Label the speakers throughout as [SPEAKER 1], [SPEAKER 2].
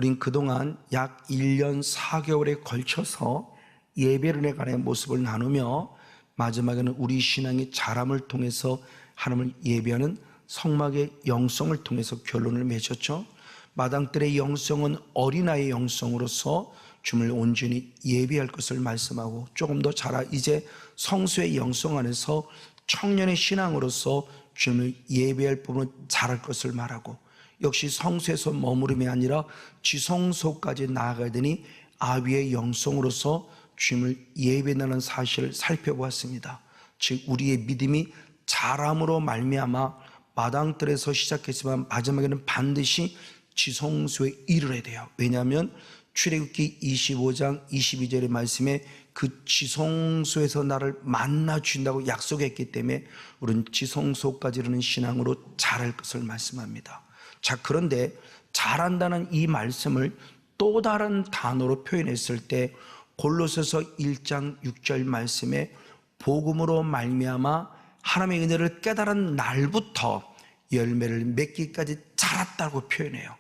[SPEAKER 1] 우린 그동안 약 1년 4개월에 걸쳐서 예배론에 관한 모습을 나누며 마지막에는 우리 신앙의 자람을 통해서 하나님을 예배하는 성막의 영성을 통해서 결론을 맺었죠. 마당들의 영성은 어린아이의 영성으로서 주님을 온전히 예배할 것을 말씀하고, 조금 더 자라 이제 성수의 영성 안에서 청년의 신앙으로서 주님을 예배할 부분은 자랄 것을 말하고, 역시 성수에서 머무름이 아니라 지성소까지 나아가야 되니 아비의 영성으로서 주님을 예배하는 사실을 살펴보았습니다. 즉 우리의 믿음이 자람으로 말미암아 마당들에서 시작했지만 마지막에는 반드시 지성소에 이르러야 돼요. 왜냐하면 출애굽기 25장 22절의 말씀에 그 지성소에서 나를 만나 주신다고 약속했기 때문에 우리는 지성소까지 이르는 신앙으로 자랄 것을 말씀합니다. 자, 그런데 잘한다는 이 말씀을 또 다른 단어로 표현했을 때 골로새서 1장 6절 말씀에 복음으로 말미암아 하나님의 은혜를 깨달은 날부터 열매를 맺기까지 자랐다고 표현해요.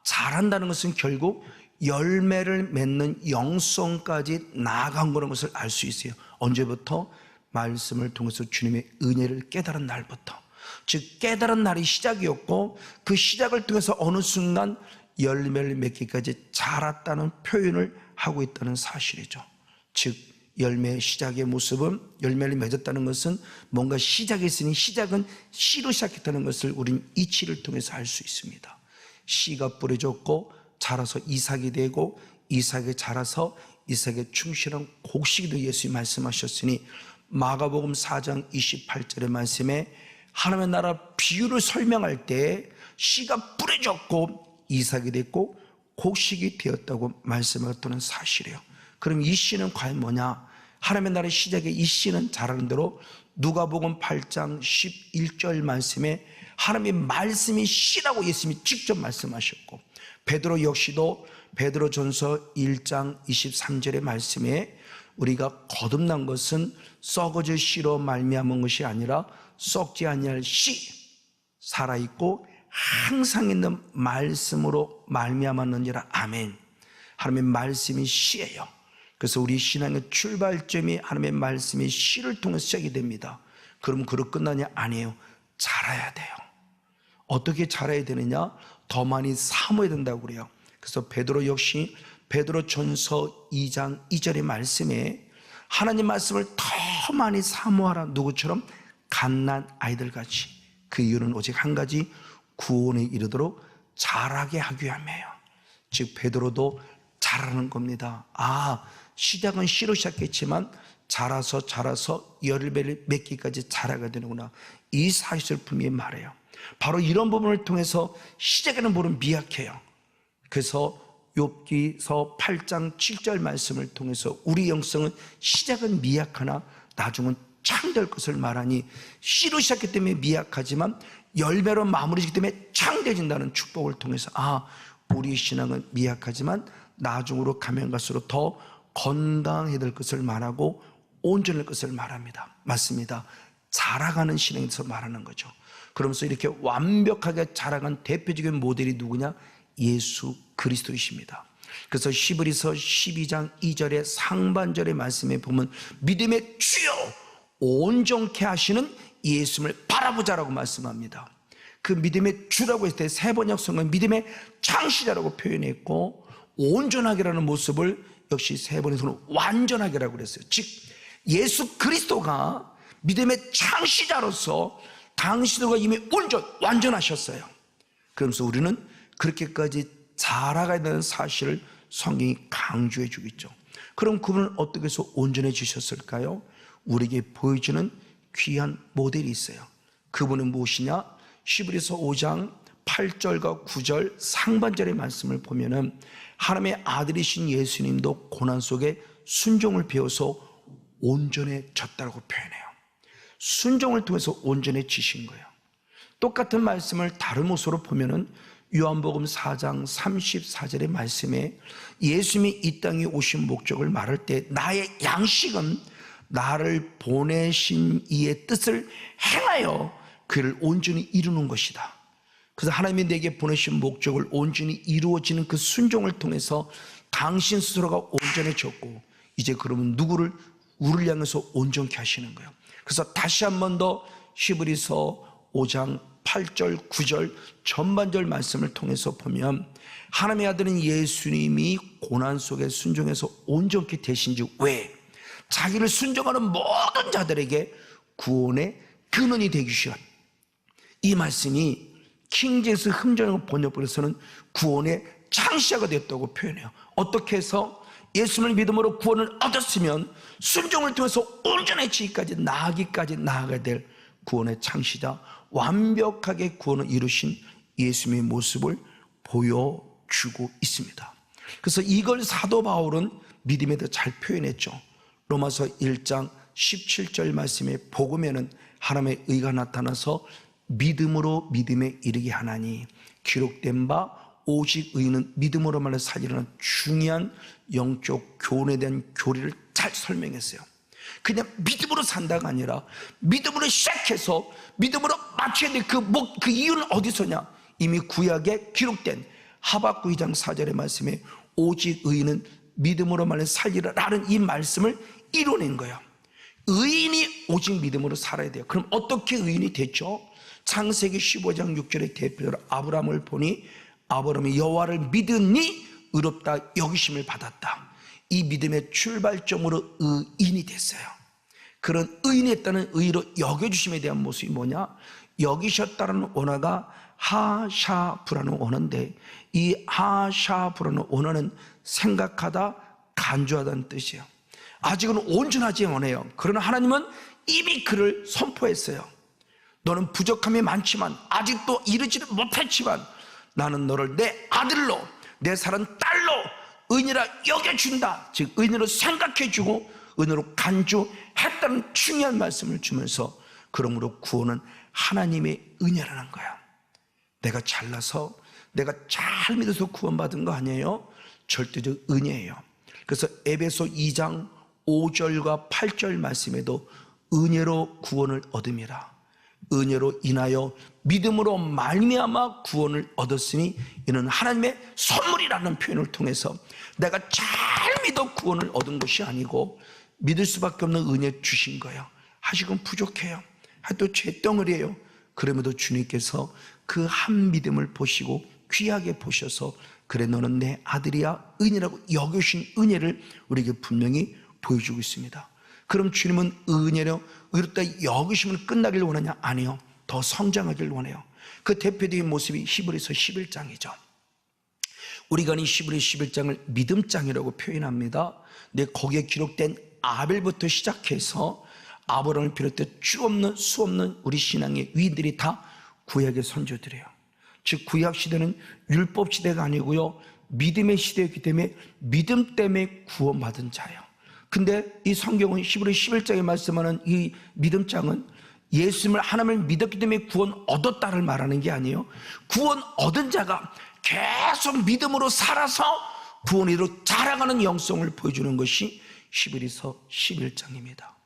[SPEAKER 1] 자란다는 것은 결국 열매를 맺는 영성까지 나아간 거라는 것을 알 수 있어요. 언제부터? 말씀을 통해서 주님의 은혜를 깨달은 날부터. 즉 깨달은 날이 시작이었고, 그 시작을 통해서 어느 순간 열매를 맺기까지 자랐다는 표현을 하고 있다는 사실이죠. 즉 열매의 시작의 모습은, 열매를 맺었다는 것은 뭔가 시작이 있으니 시작은 씨로 시작했다는 것을 우리는 이치를 통해서 알 수 있습니다. 씨가 뿌려졌고 자라서 이삭이 되고, 이삭이 자라서 이삭의 충실한 곡식이 되어 예수님이 말씀하셨으니, 마가복음 4장 28절의 말씀에 하나님의 나라 비유를 설명할 때 씨가 뿌려졌고 이삭이 됐고 곡식이 되었다고 말씀하셨다는 사실이에요. 그럼 이 씨는 과연 뭐냐? 하나님의 나라의 시작에 이 씨는 자라는 대로 누가복음 8장 11절 말씀에 하나님의 말씀이 씨라고 예수님이 직접 말씀하셨고, 베드로 역시도 베드로전서 1장 23절의 말씀에 우리가 거듭난 것은 썩어질 씨로 말미암은 것이 아니라 썩지 아니할 씨, 살아있고 항상 있는 말씀으로 말미암았느니라. 아멘. 하나님의 말씀이 씨예요. 그래서 우리 신앙의 출발점이 하나님의 말씀이 씨를 통해 시작이 됩니다. 그럼 그로 끝나냐? 아니에요. 자라야 돼요. 어떻게 자라야 되느냐? 더 많이 사모해야 된다고 그래요. 그래서 베드로 역시 베드로전서 2장 2절의 말씀에 하나님 말씀을 더 많이 사모하라. 누구처럼? 갓난 아이들같이. 그 이유는 오직 한 가지, 구원에 이르도록 자라게 하기 위함이에요. 즉 베드로도 자라는 겁니다. 시작은 씨로 시작했지만 자라서 열매를 맺기까지 자라가 되는구나. 이 사실을 분명히 말해요. 바로 이런 부분을 통해서 시작에는 물은 미약해요. 그래서 욥기서 8장 7절 말씀을 통해서 우리 영성은 시작은 미약하나 나중은 창될 것을 말하니, 씨로 시작했기 때문에 미약하지만 열매로 마무리지기 때문에 창대해진다는 축복을 통해서 우리 신앙은 미약하지만 나중으로 가면 갈수록 더 건강해야 될 것을 말하고 온전할 것을 말합니다. 맞습니다. 자라가는 신앙에서 말하는 거죠. 그러면서 이렇게 완벽하게 자라간 대표적인 모델이 누구냐? 예수 그리스도이십니다. 그래서 히브리서 12장 2절의 상반절의 말씀에 보면 믿음의 주요 온전케 하시는 예수님을 바라보자라고 말씀합니다. 그 믿음의 주라고 했을 때 세 번역 성경은 믿음의 창시자라고 표현했고, 온전하게라는 모습을 역시 세 번역서는 완전하게라고 그랬어요. 즉 예수 그리스도가 믿음의 창시자로서 당신과 이미 완전하셨어요. 그러면서 우리는 그렇게까지 자라가야 되는 사실을 성경이 강조해 주겠죠. 그럼 그분은 어떻게 해서 온전해지셨을까요? 우리에게 보여주는 귀한 모델이 있어요. 그분은 무엇이냐? 히브리서 5장 8절과 9절 상반절의 말씀을 보면은 하나님의 아들이신 예수님도 고난 속에 순종을 배워서 온전해졌다고 표현해요. 순종을 통해서 온전해지신 거예요. 똑같은 말씀을 다른 모습으로 보면은 요한복음 4장 34절의 말씀에 예수님이 이 땅에 오신 목적을 말할 때 나의 양식은 나를 보내신 이의 뜻을 행하여 그를 온전히 이루는 것이다. 그래서 하나님이 내게 보내신 목적을 온전히 이루어지는 그 순종을 통해서 당신 스스로가 온전해졌고, 이제 그러면 누구를 우리를 향해서 온전케 하시는 거예요. 그래서 다시 한 번 더 히브리서 5장 8절 9절 전반절 말씀을 통해서 보면, 하나님의 아들은 예수님이 고난 속에 순종해서 온전케 되신지, 왜? 자기를 순종하는 모든 자들에게 구원의 근원이 되기 위한, 이 말씀이 킹제임스 흠정을 번역본에서는 구원의 창시자가 되었다고 표현해요. 어떻게 해서 예수님을 믿음으로 구원을 얻었으면 순종을 통해서 온전해지기까지 나아가야 될 구원의 창시자, 완벽하게 구원을 이루신 예수님의 모습을 보여주고 있습니다. 그래서 이걸 사도 바울은 믿음에 더 잘 표현했죠. 로마서 1장 17절 말씀에 복음에는 하나님의 의가 나타나서 믿음으로 믿음에 이르게 하나니, 기록된 바 오직 의인은 믿음으로 말해 살리라는 중요한 영적 교훈에 대한 교리를 잘 설명했어요. 그냥 믿음으로 산다가 아니라 믿음으로 시작해서 믿음으로 맞춰야 돼. 그 이유는 어디서냐? 이미 구약에 기록된 하박국 2장 4절의 말씀에 오직 의인은 믿음으로 말해 살리라라는 이 말씀을 이뤄낸 거예요. 의인이 오직 믿음으로 살아야 돼요. 그럼 어떻게 의인이 됐죠? 창세기 15장 6절의 대표로 아브라함을 보니 아브라함이 여호와를 믿으니 의롭다 여기심을 받았다. 이 믿음의 출발점으로 의인이 됐어요. 그런 의인이 했다는 의로 여겨주심에 대한 모습이 뭐냐? 여기셨다는 원어가 하샤브라는 원어인데, 이 하샤브라는 원어는 생각하다, 간주하다는 뜻이에요. 아직은 온전하지 않아요. 그러나 하나님은 이미 그를 선포했어요. 너는 부족함이 많지만, 아직도 이르지를 못했지만 나는 너를 내 아들로, 내 사랑 딸로 의인이라 여겨준다. 즉 의인으로 생각해주고 의인으로 간주했다는 중요한 말씀을 주면서, 그러므로 구원은 하나님의 은혜라는 거야. 내가 잘나서, 내가 잘 믿어서 구원받은 거 아니에요. 절대적 은혜예요. 그래서 에베소 2장 5절과 8절 말씀에도 은혜로 구원을 얻음이라, 은혜로 인하여 믿음으로 말미암아 구원을 얻었으니 이는 하나님의 선물이라는 표현을 통해서 내가 잘 믿어 구원을 얻은 것이 아니고 믿을 수밖에 없는 은혜 주신 거예요. 아직은 부족해요. 또 죄덩어리예요. 그럼에도 주님께서 그 한 믿음을 보시고 귀하게 보셔서, 그래 너는 내 아들이야 은혜라고 여겨주신 은혜를 우리에게 분명히 보여주고 있습니다. 그럼 주님은 은혜로 의롭다 여기심을 끝나길 원하냐? 아니요. 더 성장하길 원해요. 그 대표적인 모습이 히브리서 11장이죠. 우리가 이 히브리서 11장을 믿음장이라고 표현합니다. 근데 거기에 기록된 아벨부터 시작해서 아브라함을 비롯해 수 없는 우리 신앙의 위인들이 다 구약의 선조들이에요. 즉 구약 시대는 율법 시대가 아니고요, 믿음의 시대였기 때문에 믿음 때문에 구원받은 자예요. 근데 이 성경은 히브리서 11장에 말씀하는 이 믿음장은 예수님을, 하나님을 믿었기 때문에 구원 얻었다를 말하는 게 아니에요. 구원 얻은 자가 계속 믿음으로 살아서 구원으로 자라가는 영성을 보여주는 것이 히브리서 11장입니다.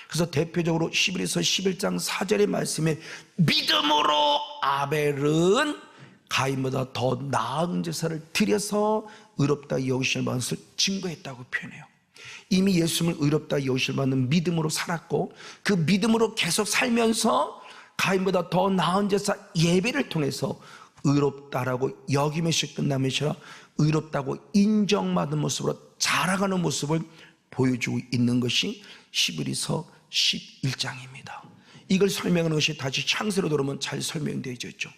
[SPEAKER 1] 그래서 대표적으로 히브리서 11장 4절의 말씀에 믿음으로 아벨은 가인보다 더 나은 제사를 드려서 의롭다 여기심을 받은 것을 증거했다고 표현해요. 이미 예수님을 의롭다 여기심을 받는 믿음으로 살았고, 그 믿음으로 계속 살면서 가인보다 더 나은 제사 예배를 통해서 의롭다라고 여김에서 끝나면서 의롭다고 인정받은 모습으로 자라가는 모습을 보여주고 있는 것이 히브리서 11장입니다. 이걸 설명하는 것이 다시 창세로 돌아오면 잘 설명되어 있죠.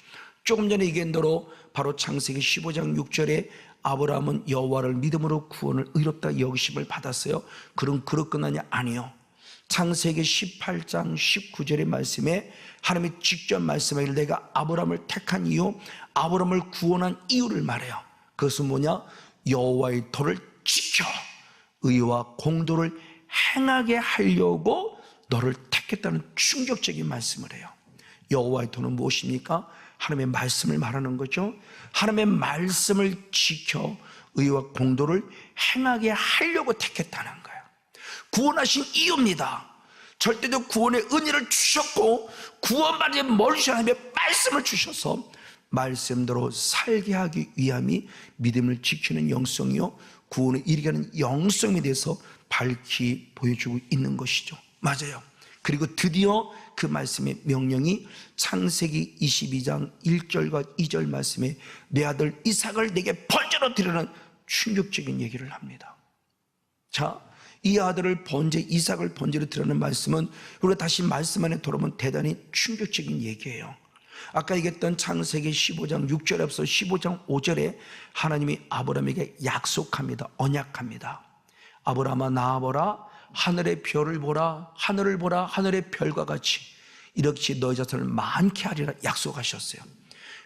[SPEAKER 1] 조금 전에 얘기한 대로 바로 창세기 15장 6절에 아브라함은 여호와를 믿음으로 구원을 의롭다 여기심을 받았어요. 그럼 그렇 끝나냐? 아니요. 창세기 18장 19절의 말씀에 하나님이 직접 말씀하기를 내가 아브라함을 택한 이유, 아브라함을 구원한 이유를 말해요. 그것은 뭐냐? 여호와의 도를 지켜 의와 공도를 행하게 하려고 너를 택했다는 충격적인 말씀을 해요. 여호와의 도는 무엇입니까? 하나님의 말씀을 말하는 거죠. 하나님의 말씀을 지켜 의와 공도를 행하게 하려고 택했다는 거예요. 구원하신 이유입니다. 절대적 구원의 은혜를 주셨고, 구원받은 멀리신 하나님의 말씀을 주셔서 말씀대로 살게 하기 위함이 믿음을 지키는 영성이요 구원에 이르게 하는 영성에 대해서 밝히 보여주고 있는 것이죠. 맞아요. 그리고 드디어 그 말씀의 명령이 창세기 22장 1절과 2절 말씀에 내 아들 이삭을 내게 번제로 드리라는 충격적인 얘기를 합니다. 자, 이 아들을 이삭을 번제로 드리라는 말씀은 우리가 다시 말씀 안에 돌아보면 대단히 충격적인 얘기예요. 아까 얘기했던 창세기 15장 6절에 앞서 15장 5절에 하나님이 아브라함에게 약속합니다. 언약합니다. 아브라함아 나아보라, 하늘의 별을 보라, 하늘을 보라, 하늘의 별과 같이 이렇게 너희 자손을 많게 하리라 약속하셨어요.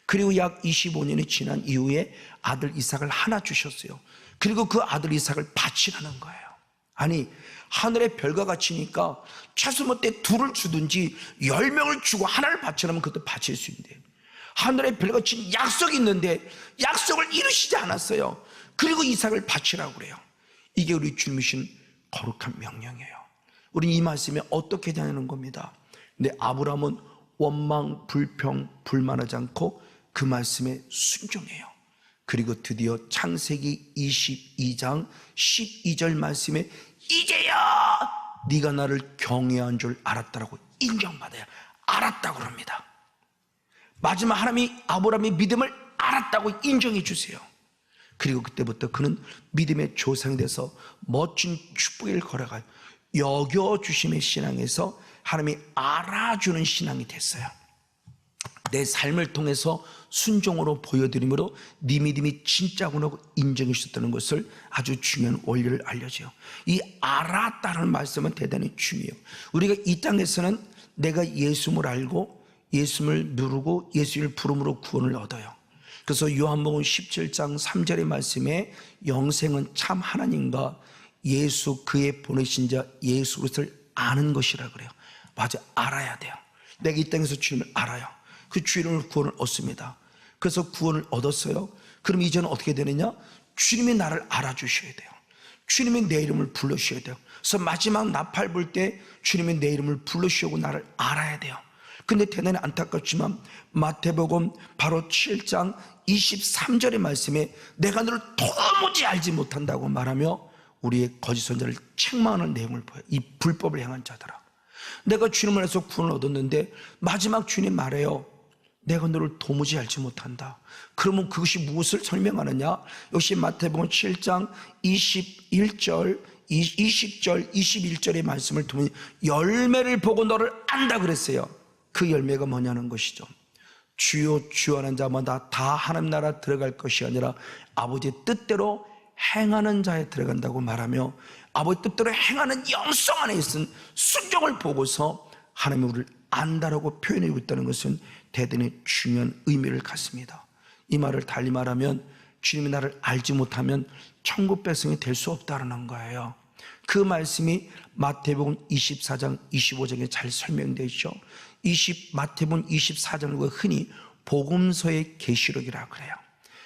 [SPEAKER 1] 그리고 약 25년이 지난 이후에 아들 이삭을 하나 주셨어요. 그리고 그 아들 이삭을 바치라는 거예요. 아니, 하늘의 별과 같이니까 최소 못해 둘을 주든지 10명을 주고 하나를 바치라면 그것도 바칠 수 있는데, 하늘의 별같이 약속이 있는데 약속을 이루시지 않았어요. 그리고 이삭을 바치라고 그래요. 이게 우리 주님이신 거룩한 명령이에요. 우리는 이 말씀에 어떻게 되냐는 겁니다. 근데 아브라함은 원망, 불평, 불만하지 않고 그 말씀에 순종해요. 그리고 드디어 창세기 22장 12절 말씀에 이제야 네가 나를 경외한 줄 알았다라고 인정받아야 알았다고 합니다. 마지막 하나님이 아브라함의 믿음을 알았다고 인정해 주세요. 그리고 그때부터 그는 믿음의 조상이 돼서 멋진 축복을 걸어가요. 여겨주심의 신앙에서 하나님이 알아주는 신앙이 됐어요. 내 삶을 통해서 순종으로 보여드림으로 네 믿음이 진짜구나 인정해 주셨다는 것을 아주 중요한 원리를 알려줘요. 이 알았다는 말씀은 대단히 중요해요. 우리가 이 땅에서는 내가 예수를 알고 예수를 누르고 예수를 부름으로 구원을 얻어요. 그래서 요한복음 17장 3절의 말씀에 영생은 참 하나님과 예수 그의 보내신 자 예수 그리스도를 아는 것이라 그래요. 맞아, 알아야 돼요. 내가 이 땅에서 주님을 알아요. 그 주님을 구원을 얻습니다. 그래서 구원을 얻었어요. 그럼 이제는 어떻게 되느냐? 주님이 나를 알아주셔야 돼요. 주님이 내 이름을 불러주셔야 돼요. 그래서 마지막 나팔 불 때 주님이 내 이름을 불러주시고 나를 알아야 돼요. 근데 대단히 안타깝지만 마태복음 바로 7장 23절의 말씀에 내가 너를 도무지 알지 못한다고 말하며 우리의 거짓 선자를 책망하는 내용을 보여요. 이 불법을 행한 자들아, 내가 주님을 해서 구원을 얻었는데 마지막 주님 말해요. 내가 너를 도무지 알지 못한다. 그러면 그것이 무엇을 설명하느냐? 역시 마태복음 7장 21절 20절 21절의 말씀을 통해 열매를 보고 너를 안다 그랬어요. 그 열매가 뭐냐는 것이죠. 주요 주하는 자마다 다 하나님 나라 들어갈 것이 아니라 아버지의 뜻대로 행하는 자에 들어간다고 말하며, 아버지 뜻대로 행하는 영성 안에 있은 순종을 보고서 하나님이 우리를 안다라고 표현하고 있다는 것은 대단히 중요한 의미를 갖습니다. 이 말을 달리 말하면 주님이 나를 알지 못하면 천국 백성이 될 수 없다는 거예요. 그 말씀이 마태복음 24장 25장에 잘 설명되어 있죠. 마태복음 24장을 흔히 복음서의 계시록이라고 그래요.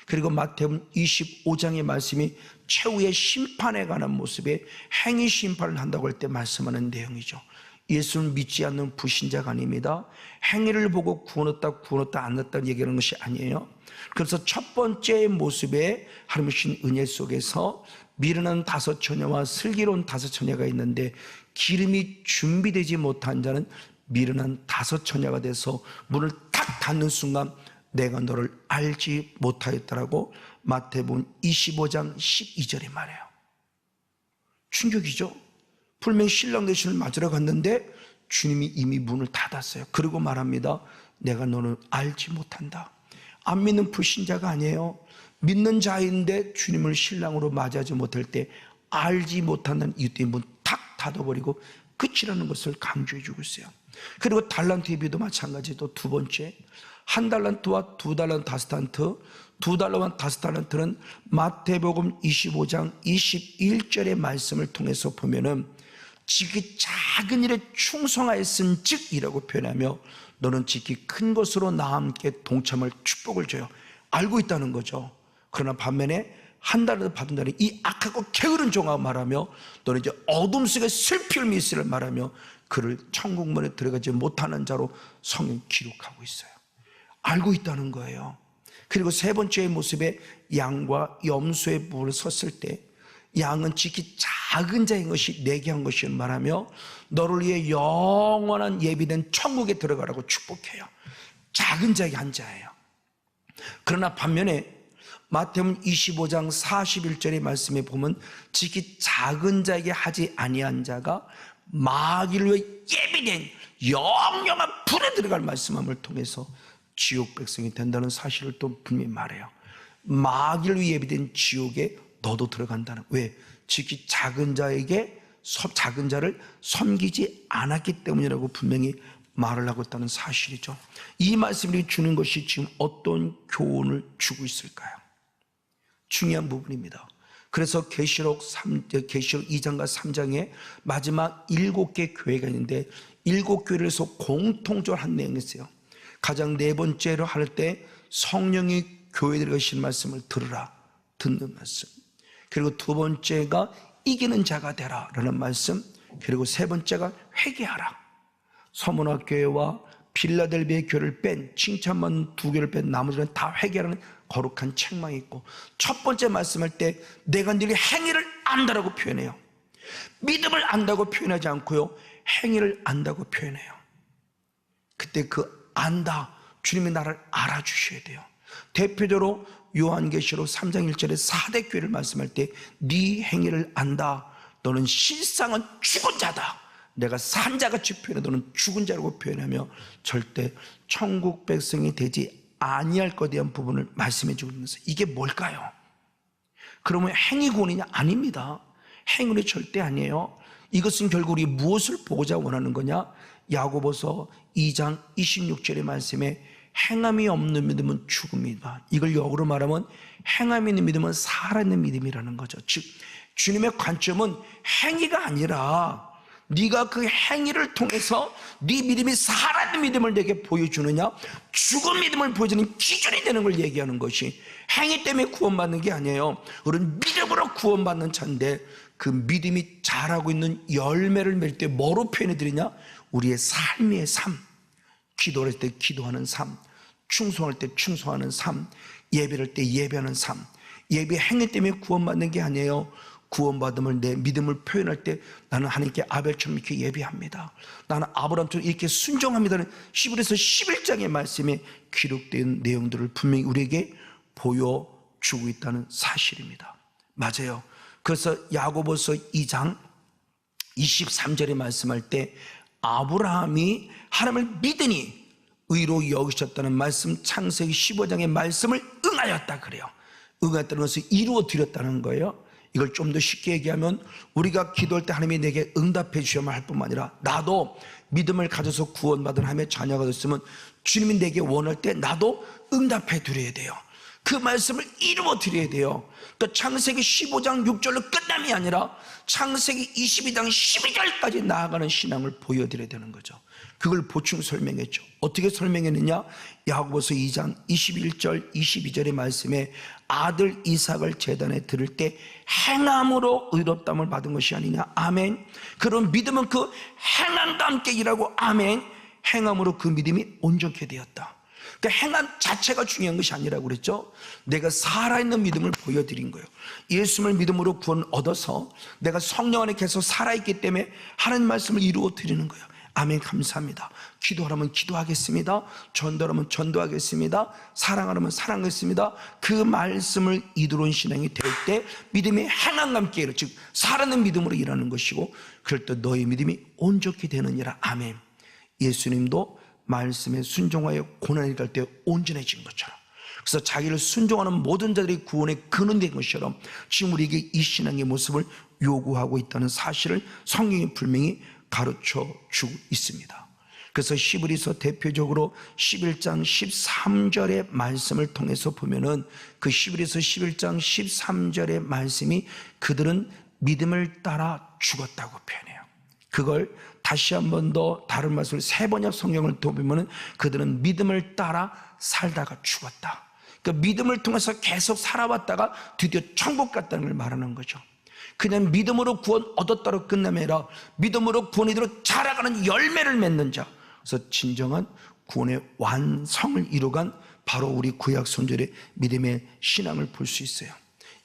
[SPEAKER 1] 그리고 마태복음 25장의 말씀이 최후의 심판에 관한 모습에 행위 심판을 한다고 할 때 말씀하는 내용이죠. 예수를 믿지 않는 불신자가 아닙니다. 행위를 보고 구원했다 안 했다는 얘기하는 것이 아니에요. 그래서 첫 번째 모습에 하나님의 신 은혜 속에서 미련한 5 처녀와 슬기로운 5 처녀가 있는데, 기름이 준비되지 못한 자는 미련한 5 처녀가 돼서 문을 탁 닫는 순간 내가 너를 알지 못하였다라고 마태복음 25장 12절에 말해요. 충격이죠. 분명히 신랑 대신을 맞으러 갔는데 주님이 이미 문을 닫았어요. 그리고 말합니다. 내가 너는 알지 못한다. 안 믿는 불신자가 아니에요. 믿는 자인데 주님을 신랑으로 맞이하지 못할 때 알지 못한다는 이유 때문에 문 탁 닫아버리고 끝이라는 것을 강조해 주고 있어요. 그리고 달란트의 비도 마찬가지도 두 번째, 1달란트와 2달란트 5달란트, 2달러와 5달란트는 마태복음 25장 21절의 말씀을 통해서 보면은 지극히 작은 일에 충성하였은즉 이라고 표현하며 너는 지극히 큰 것으로 나와 함께 동참할 축복을 줘요. 알고 있다는 거죠. 그러나 반면에 1달러도 받은 자는 이 악하고 게으른 종하고 말하며 너는 이제 어둠 속에 슬픔을 미스를 말하며 그를 천국문에 들어가지 못하는 자로 성경 기록하고 있어요. 알고 있다는 거예요. 그리고 세 번째의 모습에 양과 염소의 부분을 섰을 때 양은 지극히 작은 자인 것이 내게 한 것이라 말하며 너를 위해 영원한 예비된 천국에 들어가라고 축복해요. 작은 자의 한 자예요. 그러나 반면에 마태복음 25장 41절의 말씀에 보면 지극히 작은 자에게 하지 아니한 자가 마귀를 위해 예비된 영영한 불에 들어갈 말씀함을 통해서 지옥 백성이 된다는 사실을 또 분명히 말해요. 마귀를 위해 예비된 지옥에 너도 들어간다는. 왜? 지극히 작은 자에게 작은 자를 섬기지 않았기 때문이라고 분명히 말을 하고 있다는 사실이죠. 이 말씀이 주는 것이 지금 어떤 교훈을 주고 있을까요? 중요한 부분입니다. 그래서 계시록 2장과 3장에 마지막 7개 교회가 있는데 7교회를 해서 공통적으로 한 내용이 있어요. 가장 네 번째로 할 때 성령이 교회들에게 하시는 말씀을 들으라, 듣는 말씀. 그리고 두 번째가 이기는 자가 되라 라는 말씀. 그리고 세 번째가 회개하라. 서문화 교회와 필라델비아 교회를 뺀, 칭찬받는 두 교회를 뺀 나머지는 다 회개하라는 거룩한 책망이 있고, 첫 번째 말씀할 때 내가 너희 행위를 안다라고 표현해요. 믿음을 안다고 표현하지 않고요, 행위를 안다고 표현해요. 그때 그 안다, 주님이 나를 알아주셔야 돼요. 대표적으로 요한계시록 3장 1절에 4대 교회를 말씀할 때 네 행위를 안다. 너는 실상은 죽은 자다. 내가 산 자같이 표현해. 너는 죽은 자라고 표현하며 절대 천국 백성이 되지 아니할 것에 대한 부분을 말씀해 주고 있는 것은 이게 뭘까요? 그러면 행위 구원이냐? 아닙니다. 행위는 절대 아니에요. 이것은 결국 우리 무엇을 보고자 원하는 거냐? 야고보서 2장 26절의 말씀에 행함이 없는 믿음은 죽음이다. 이걸 역으로 말하면 행함이 있는 믿음은 살아있는 믿음이라는 거죠. 즉 주님의 관점은 행위가 아니라 네가 그 행위를 통해서 네 믿음이 살아있는 믿음을 내게 보여주느냐, 죽은 믿음을 보여주는 기준이 되는 걸 얘기하는 것이, 행위 때문에 구원받는 게 아니에요. 우리는 믿음으로 구원받는 자인데 그 믿음이 자라고 있는 열매를 맺을 때 뭐로 표현해 드리냐? 우리의 삶의 삶, 기도할 때 기도하는 삶, 충성할 때 충성하는 삶, 예배할 때 예배하는 삶. 예배 행위 때문에 구원받는 게 아니에요. 구원받음을, 내 믿음을 표현할 때 나는 하나님께 아벨처럼 이렇게 예배합니다, 나는 아브라함처럼 이렇게 순종합니다는 히브리서 11장의 말씀에 기록된 내용들을 분명히 우리에게 보여주고 있다는 사실입니다. 맞아요. 그래서 야고보서 2장 23절에 말씀할 때 아브라함이 하나님을 믿으니 의로 여기셨다는 말씀, 창세기 15장의 말씀을 응하였다 그래요. 응하였다는 것을 이루어 드렸다는 거예요. 이걸 좀 더 쉽게 얘기하면 우리가 기도할 때 하나님이 내게 응답해 주셔야만 할 뿐만 아니라 나도 믿음을 가져서 구원받은 하나님의 자녀가 됐으면 주님이 내게 원할 때 나도 응답해 드려야 돼요. 그 말씀을 이루어 드려야 돼요. 또 창세기 15장 6절로 끝남이 아니라 창세기 22장 12절까지 나아가는 신앙을 보여드려야 되는 거죠. 그걸 보충 설명했죠. 어떻게 설명했느냐? 야고보서 2장 21절 22절의 말씀에 아들 이삭을 제단에 드릴 때 행함으로 의롭다함을 받은 것이 아니냐. 아멘. 그런 믿음은 그 행함과 함께 일하고, 아멘, 행함으로 그 믿음이 온전케 되었다. 그러니까 행함 자체가 중요한 것이 아니라고 그랬죠. 내가 살아있는 믿음을 보여드린 거예요. 예수님을 믿음으로 구원을 얻어서 내가 성령 안에 계속 살아있기 때문에 하나님 말씀을 이루어 드리는 거예요. 아멘. 감사합니다. 기도하라면 기도하겠습니다. 전도하라면 전도하겠습니다. 사랑하라면 사랑하겠습니다. 그 말씀을 이루는 신앙이 될 때 믿음이 행함과 함께 일어, 즉 살아있는 믿음으로 일하는 것이고, 그럴 때 너의 믿음이 온전히 되느니라. 아멘. 예수님도 말씀에 순종하여 고난이 갈 때 온전해진 것처럼, 그래서 자기를 순종하는 모든 자들이 구원의 근원된 것처럼 지금 우리에게 이 신앙의 모습을 요구하고 있다는 사실을 성경이 분명히 가르쳐 주고 있습니다. 그래서 히브리서 대표적으로 11장 13절의 말씀을 통해서 보면은 그 히브리서 11장 13절의 말씀이 그들은 믿음을 따라 죽었다고 표현해요. 그걸 다시 한 번 더 다른 말씀을 세번역 성경을 보면은 그들은 믿음을 따라 살다가 죽었다. 그러니까 믿음을 통해서 계속 살아왔다가 드디어 천국 갔다는 걸 말하는 거죠. 그냥 믿음으로 구원 얻었다로 끝남이 아니라 믿음으로 구원이 되도록 자라가는 열매를 맺는 자, 그래서 진정한 구원의 완성을 이루간 바로 우리 구약 선조의 믿음의 신앙을 볼 수 있어요.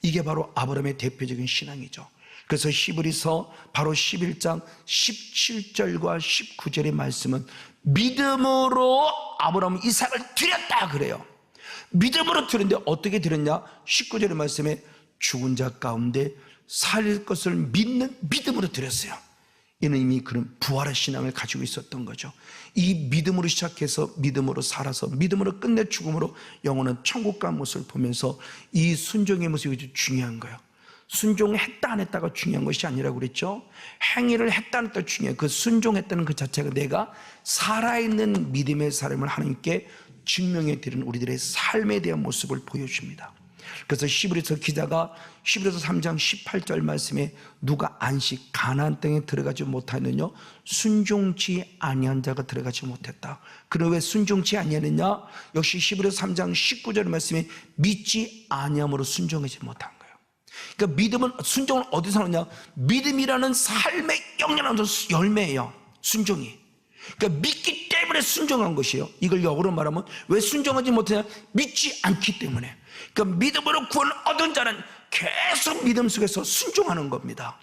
[SPEAKER 1] 이게 바로 아브라함의 대표적인 신앙이죠. 그래서 히브리서 바로 11장 17절과 19절의 말씀은 믿음으로 아브라함은 이삭을 드렸다 그래요. 믿음으로 드렸는데 어떻게 드렸냐? 19절의 말씀에 죽은 자 가운데 살릴 것을 믿는 믿음으로 드렸어요. 이는 이미 그런 부활의 신앙을 가지고 있었던 거죠. 이 믿음으로 시작해서 믿음으로 살아서 믿음으로 끝내 죽음으로 영원한 천국 간 모습을 보면서 이 순종의 모습이 중요한 거예요. 순종했다 안 했다가 중요한 것이 아니라고 그랬죠. 행위를 했다 안 했다가 중요해요. 그 순종했다는 그 자체가 내가 살아있는 믿음의 삶을 하나님께 증명해 드리는 우리들의 삶에 대한 모습을 보여줍니다. 그래서 히브리서 기자가 히브리서 3장 18절 말씀에 누가 안식 가나안 땅에 들어가지 못하느냐? 순종치 아니한 자가 들어가지 못했다. 그럼 왜 순종치 아니하느냐? 역시 히브리서 3장 19절 말씀에 믿지 아니함으로 순종하지 못한 거예요. 그러니까 믿음은, 순종은 어디서 나오냐? 믿음이라는 삶의 영원한 열매예요. 순종이. 그러니까 믿기 때문에 순종한 것이에요. 이걸 역으로 말하면 왜 순종하지 못하냐? 믿지 않기 때문에. 그러니까 믿음으로 구원을 얻은 자는 계속 믿음 속에서 순종하는 겁니다.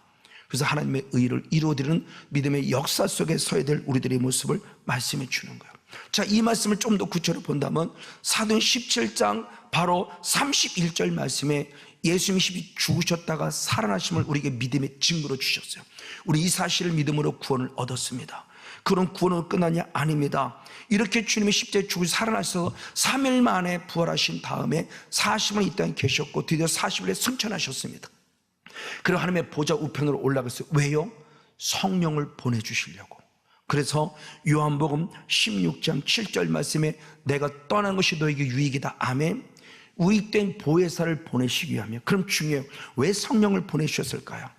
[SPEAKER 1] 그래서 하나님의 의를 이루어드리는 믿음의 역사 속에 서야 될 우리들의 모습을 말씀해 주는 거예요. 자, 이 말씀을 좀 더 구체로 본다면 사도행 17장 바로 31절 말씀에 예수님이 죽으셨다가 살아나심을 우리에게 믿음의 증거로 주셨어요. 우리 이 사실을 믿음으로 구원을 얻었습니다. 그런 구원은 끝나냐? 아닙니다. 이렇게 주님이 십자가에 죽으시고 살아나셔서 3일 만에 부활하신 다음에 40일 이 땅에 계셨고 드디어 40일에 승천하셨습니다. 그리고 하나님의 보좌 우편으로 올라갔어요. 왜요? 성령을 보내주시려고. 그래서 요한복음 16장 7절 말씀에 내가 떠난 것이 너에게 유익이다. 아멘. 우익된 보혜사를 보내시기 위하며. 그럼 중요해요. 왜 성령을 보내주셨을까요?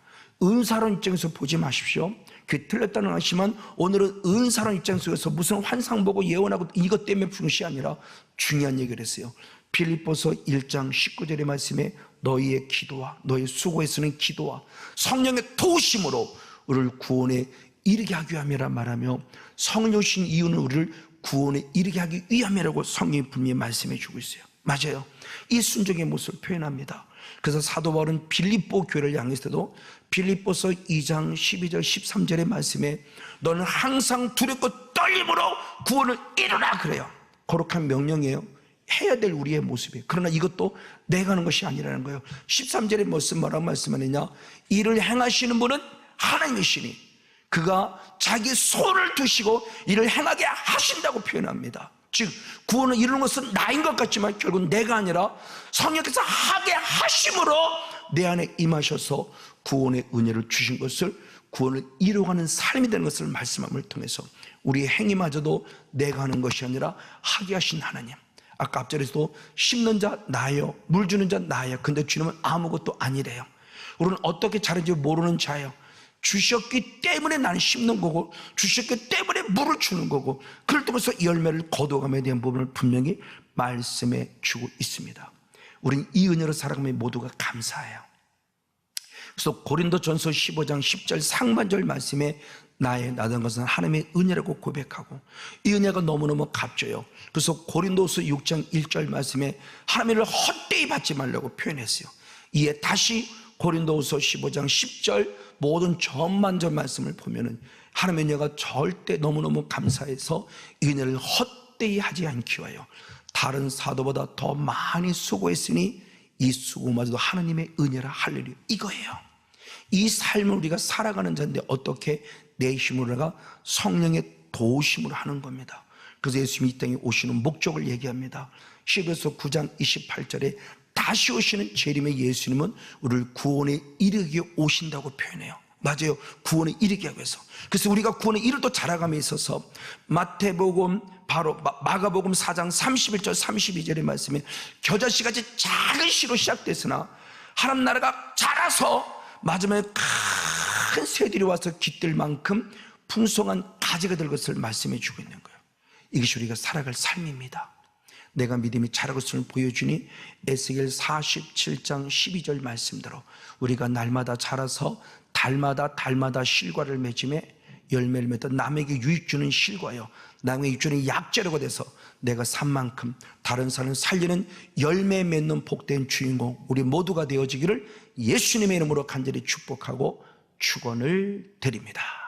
[SPEAKER 1] 은사론 입장에서 보지 마십시오. 그 틀렸다는 하시면 오늘은 은사론 입장 속에서 무슨 환상 보고 예언하고 이것 때문에 부른 것이 아니라 중요한 얘기를 했어요. 빌립보서 1장 19절의 말씀에 너희의 기도와 너희 수고에 쓰는 기도와 성령의 도우심으로 우리를 구원에 이르게 하기 위함이라 말하며 성령 주신 이유는 우리를 구원에 이르게 하기 위함이라고 성경이 분명히 말씀해 주고 있어요. 맞아요. 이 순종의 모습을 표현합니다. 그래서 사도 바울은 빌립보 교회를 향했을 때도 빌립보서 2장 12절 13절의 말씀에 너는 항상 두렵고 떨림으로 구원을 이루라 그래요. 거룩한 명령이에요. 해야 될 우리의 모습이에요. 그러나 이것도 내가 하는 것이 아니라는 거예요. 13절의 말씀 뭐라고 말씀하느냐? 이를 행하시는 분은 하나님이시니 그가 자기 손을 두시고 이를 행하게 하신다고 표현합니다. 즉 구원을 이루는 것은 나인 것 같지만 결국은 내가 아니라 성령께서 하게 하심으로 내 안에 임하셔서 구원의 은혜를 주신 것을 구원을 이루어가는 삶이 되는 것을 말씀함을 통해서 우리의 행위마저도 내가 하는 것이 아니라 하게 하신 하나님. 아까 앞절에서도 심는 자 나예요, 물 주는 자 나예요. 근데 주님은 아무것도 아니래요. 우리는 어떻게 자른지 모르는 자예요. 주셨기 때문에 나는 심는 거고 주셨기 때문에 물을 주는 거고 그걸 통해서 열매를 거둬감에 대한 부분을 분명히 말씀해 주고 있습니다. 우린 이 은혜로 살아가면 모두가 감사해요. 그래서 고린도전서 15장 10절 상반절 말씀에 나의 나던 것은 하나님의 은혜라고 고백하고 이 은혜가 너무너무 값져요. 그래서 고린도서 6장 1절 말씀에 하나님을 헛되이 받지 말라고 표현했어요. 이에 다시 고린도서 15장 10절 모든 전반전 말씀을 보면은 하나님의 은혜가 절대 너무너무 감사해서 이 은혜를 헛되이 하지 않기 위하여 다른 사도보다 더 많이 수고했으니 이 수고마저도 하나님의 은혜라 할렐루야 이거예요. 이 삶을 우리가 살아가는 자인데 어떻게 내 힘으로가 성령의 도우심으로 하는 겁니다. 그래서 예수님이 이 땅에 오시는 목적을 얘기합니다. 히브리서 9장 28절에 다시 오시는 재림의 예수님은 우리를 구원에 이르게 오신다고 표현해요. 맞아요. 구원에 이르게 하기 위해서. 그래서 우리가 구원에 이르도 자라감에 있어서 마태복음 바로 마가복음 4장 31절 32절의 말씀에 겨자씨같이 작은 씨로 시작됐으나 하나님 나라가 자라서 마지막에 큰 새들이 와서 깃들 만큼 풍성한 가지가 될 것을 말씀해 주고 있는 거예요. 이것이 우리가 살아갈 삶입니다. 내가 믿음이 자라고 있음을 보여주니 에스겔 47장 12절 말씀대로 우리가 날마다 자라서 달마다 실과를 맺음에 열매를 맺어 남에게 유익 주는 실과요, 남에게 유익 주는 약재료가 돼서 내가 산 만큼 다른 사람을 살리는 열매 맺는 복된 주인공 우리 모두가 되어지기를 예수님의 이름으로 간절히 축복하고 축원을 드립니다.